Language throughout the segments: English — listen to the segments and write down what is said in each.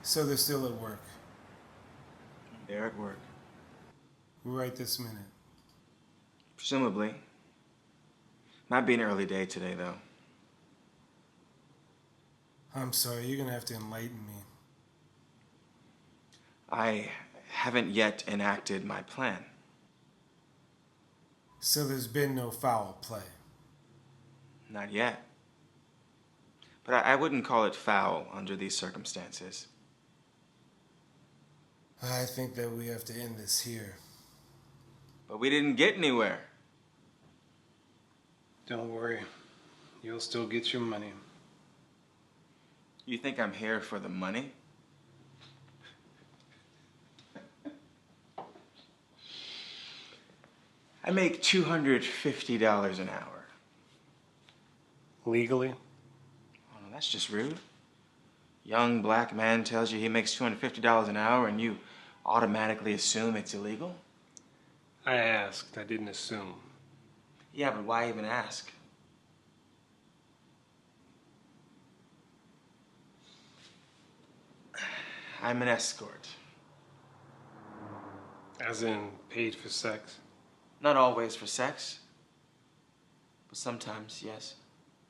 So they're still at work. They're at work. Right this minute. Presumably. Might be an early day today, though. I'm sorry, you're gonna have to enlighten me. I haven't yet enacted my plan. So there's been no foul play. Not yet. But I wouldn't call it foul under these circumstances. I think that we have to end this here. But we didn't get anywhere. Don't worry. You'll still get your money. You think I'm here for the money? I make $250 an hour. Legally? Oh, no, that's just rude. Young black man tells you he makes $250 an hour and you automatically assume it's illegal? I asked. I didn't assume. Yeah, but why even ask? I'm an escort. As in, paid for sex? Not always for sex, but sometimes, yes.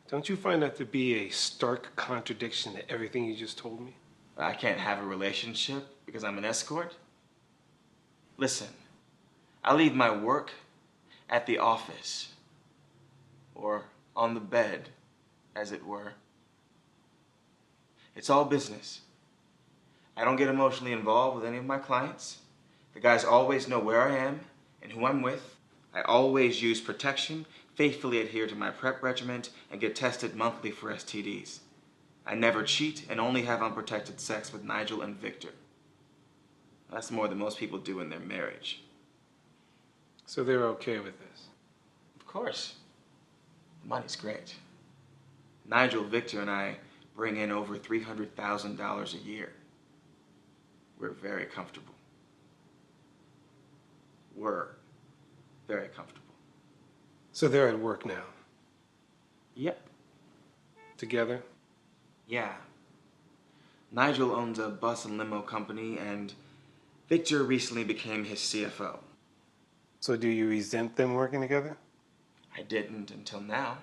Don't you find that to be a stark contradiction to everything you just told me? I can't have a relationship because I'm an escort? Listen, I leave my work at the office, or on the bed, as it were. It's all business. I don't get emotionally involved with any of my clients. The guys always know where I am and who I'm with. I always use protection, faithfully adhere to my prep regimen, and get tested monthly for STDs. I never cheat and only have unprotected sex with Nigel and Victor. That's more than most people do in their marriage. So they're okay with this? Of course. The money's great. Nigel, Victor, and I bring in over $300,000 a year. We're very comfortable. We're very comfortable. So they're at work now? Yep. Together? Yeah. Nigel owns a bus and limo company, and Victor recently became his CFO. So do you resent them working together? I didn't until now.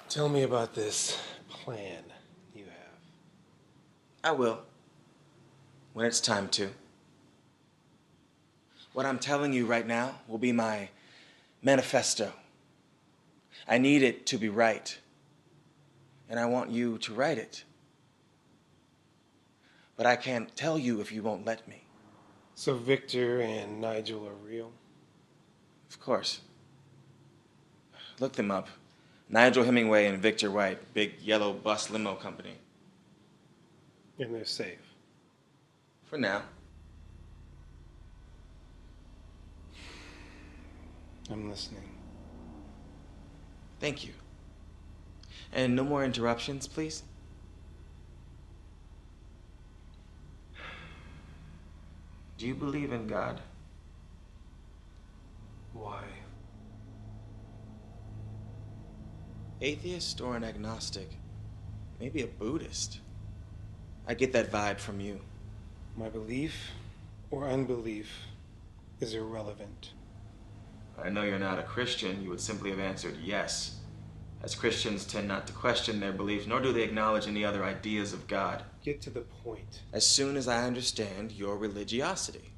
Tell me about this plan you have. I will. When it's time to. What I'm telling you right now will be my manifesto. I need it to be right. And I want you to write it. But I can't tell you if you won't let me. So Victor and Nigel are real? Of course. Look them up. Nigel Hemingway and Victor White, big yellow bus limo company. And they're safe? For now. I'm listening. Thank you. And no more interruptions, please. Do you believe in God? Why? Atheist or an agnostic? Maybe a Buddhist. I get that vibe from you. My belief or unbelief is irrelevant. I know you're not a Christian. You would simply have answered yes. As Christians tend not to question their beliefs, nor do they acknowledge any other ideas of God. Get to the point. As soon as I understand your religiosity.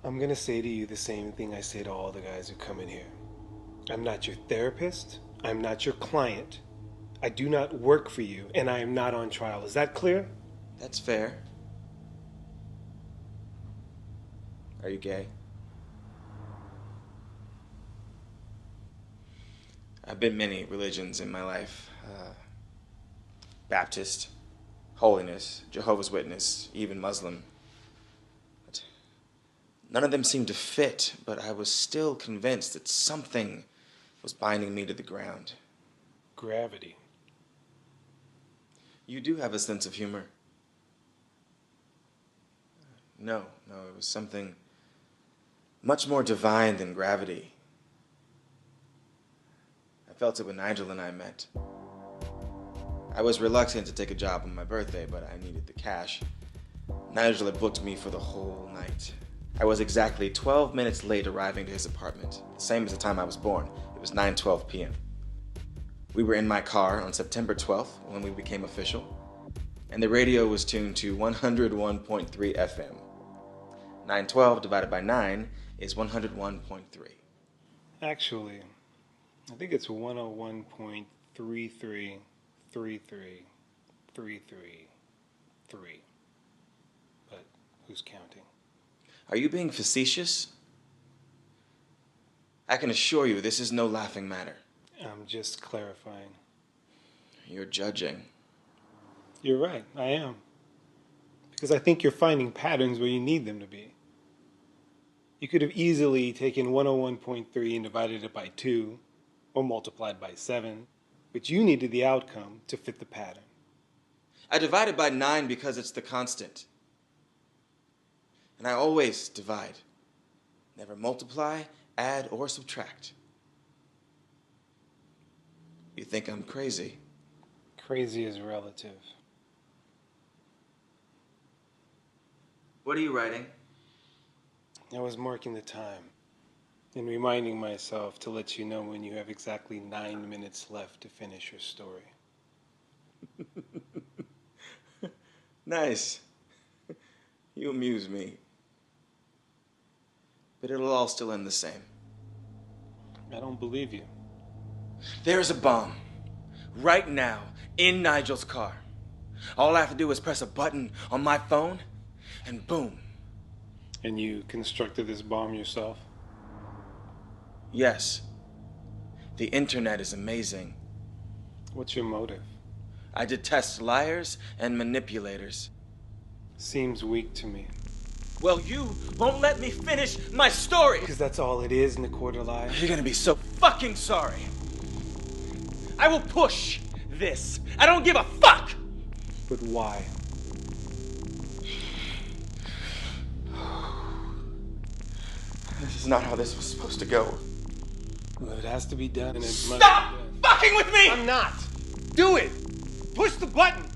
I'm gonna say to you the same thing I say to all the guys who come in here. I'm not your therapist. I'm not your client. I do not work for you, and I am not on trial. Is that clear? That's fair. Are you gay? I've been many religions in my life. Baptist, Holiness, Jehovah's Witness, even Muslim. But none of them seemed to fit, but I was still convinced that something was binding me to the ground. Gravity. You do have a sense of humor. No, it was something much more divine than gravity. I felt it when Nigel and I met. I was reluctant to take a job on my birthday, but I needed the cash. Nigel had booked me for the whole night. I was exactly 12 minutes late arriving to his apartment, the same as the time I was born. It was 9:12 p.m. We were in my car on September 12th when we became official, and the radio was tuned to 101.3 FM. 912 divided by 9 is 101.3. Actually, I think it's 101.333333. But who's counting? Are you being facetious? I can assure you this is no laughing matter. I'm just clarifying. You're judging. You're right, I am. Because I think you're finding patterns where you need them to be. You could have easily taken 101.3 and divided it by 2, or multiplied by 7, but you needed the outcome to fit the pattern. I divided by 9 because it's the constant. And I always divide. Never multiply, add, or subtract. You think I'm crazy? Crazy is relative. What are you writing? I was marking the time and reminding myself to let you know when you have exactly 9 minutes left to finish your story. Nice. You amuse me. But it'll all still end the same. I don't believe you. There's a bomb. Right now, in Nigel's car. All I have to do is press a button on my phone, and boom. And you constructed this bomb yourself? Yes. The internet is amazing. What's your motive? I detest liars and manipulators. Seems weak to me. Well, you won't let me finish my story! Because that's all it is, Niquarterli. You're gonna be so fucking sorry. I will push this. I don't give a fuck! But why? This is not how this was supposed to go. Well, it has to be done, and it must be Stop done. fucking with me! I'm not! Do it! Push the button!